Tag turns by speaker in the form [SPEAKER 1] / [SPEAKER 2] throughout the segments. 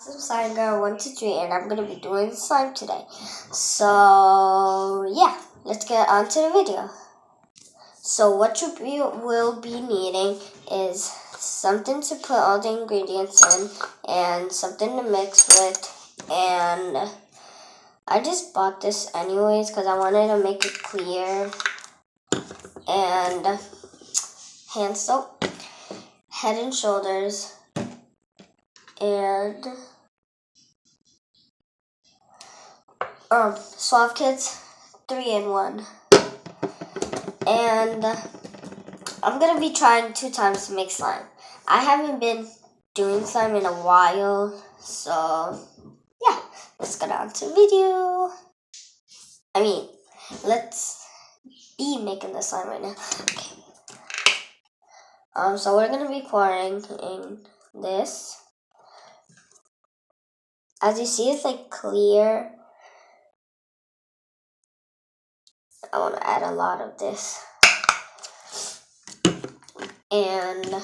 [SPEAKER 1] Slime Girl 123, and I'm gonna be doing slime today. So yeah, let's get on to the video. So what will be needing is something to put all the ingredients in, and something to mix with, and I just bought this anyways because I wanted to make it clear, and hand soap, Head and Shoulders, and Suave Kids 3-in-1. And I'm going to be trying 2 times to make slime. I haven't been doing slime in a while, so yeah, let's get on to the video. Let's be making the slime right now. Okay. So we're going to be pouring in this. As you see, it's like clear. I want to add a lot of this. And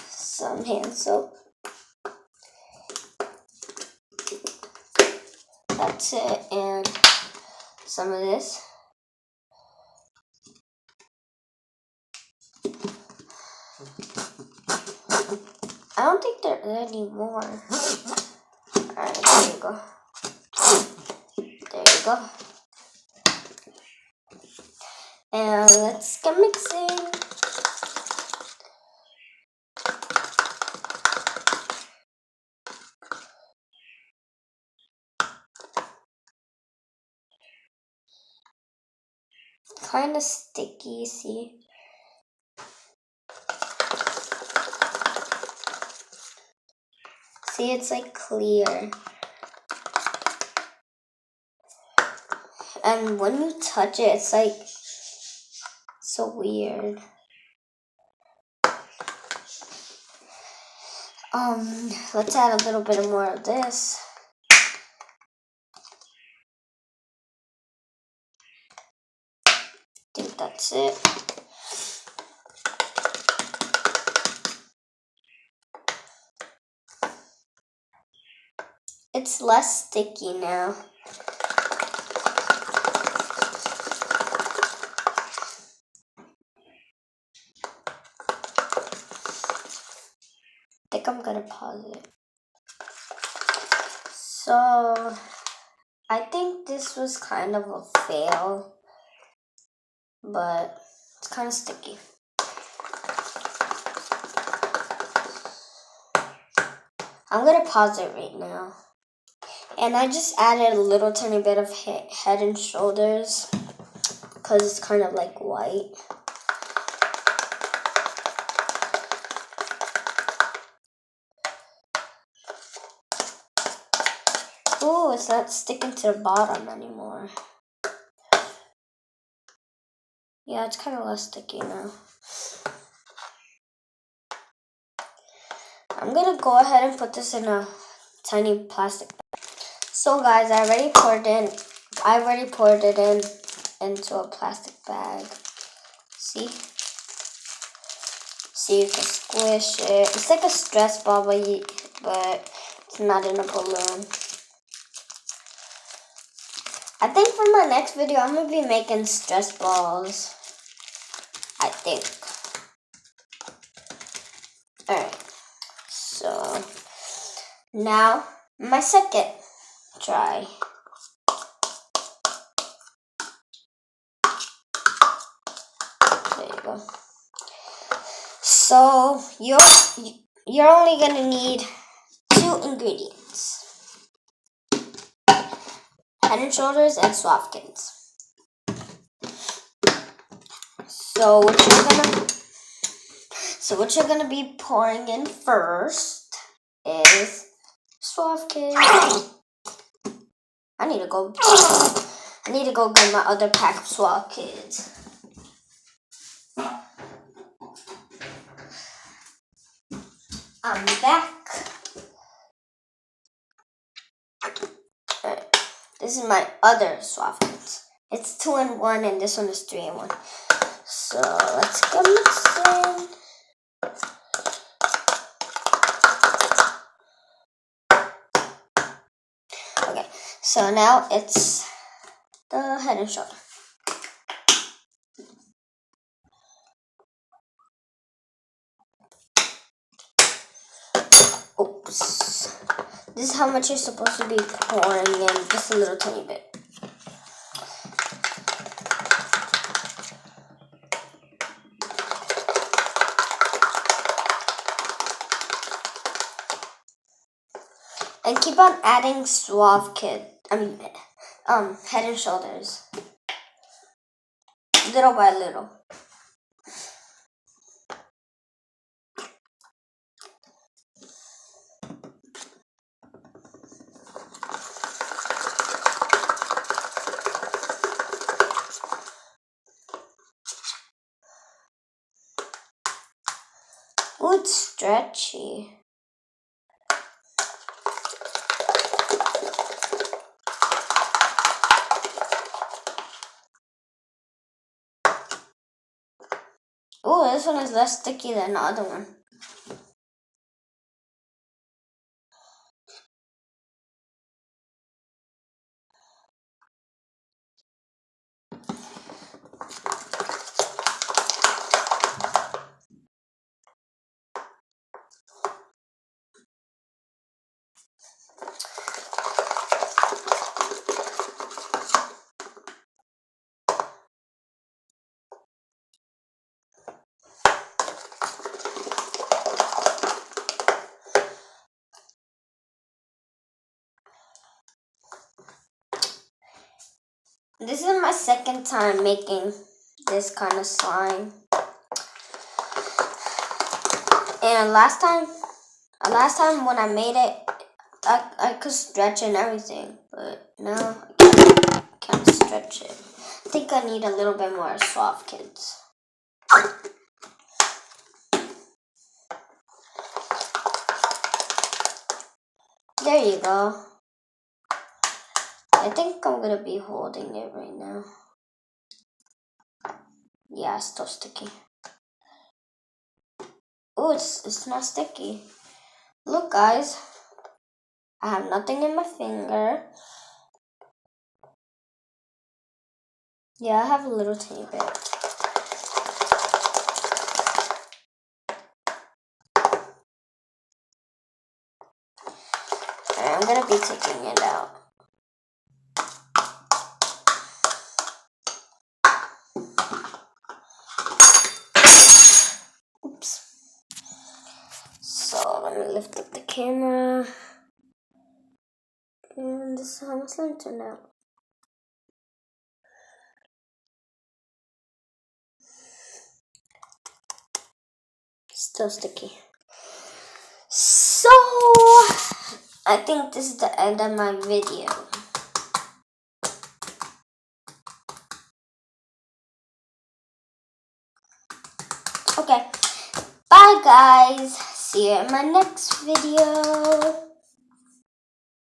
[SPEAKER 1] some hand soap. That's it. And some of this. I don't think there's any more. Alright, there you go. There you go. And let's get mixing. Kind of sticky, see? See, it's like clear. And when you touch it, it's like so weird. Let's add a little bit more of this. I think that's it. It's less sticky now. I think I'm gonna pause it. So I think this was kind of a fail, but it's kind of sticky. I'm gonna pause it right now. And I just added a little tiny bit of Head and Shoulders because it's kind of like white. Ooh, it's not sticking to the bottom anymore. Yeah, it's kind of less sticky now. I'm gonna go ahead and put this in a tiny plastic bag. So guys, I already poured it into a plastic bag. See? So you can squish it. It's like a stress ball, but it's not in a balloon. I think for my next video, I'm gonna be making stress balls. I think. Alright. So now my second try. There you go. So you're only gonna need 2 ingredients: Head and Shoulders and Suave Kids. So what you're gonna be pouring in first is Suave Kids. I need to go get my other pack of Suave Kids. I'm back. Alright. This is my other Suave Kids. It's 2-in-1 and this one is 3-in-1. So let's get mixing. So now it's the head and shoulder. Oops. This is how much you're supposed to be pouring in, just a little tiny bit. And keep on adding Head and Shoulders. Little by little. Ooh, it's stretchy. Ooh, this one is less sticky than the other one. This is my second time making this kind of slime. And last time when I made it, I could stretch and everything, but now I can't stretch it. I think I need a little bit more Suave Kids. There you go. I think I'm gonna be holding it right now. Yeah, it's still sticky. Oh, it's not sticky. Look, guys. I have nothing in my finger. Yeah, I have a little tiny bit. I'm gonna be taking it out. Oops. So let me lift up the camera. And this is how my slime turned out. Still sticky. So I think this is the end of my video. Okay, bye guys. See you in my next video.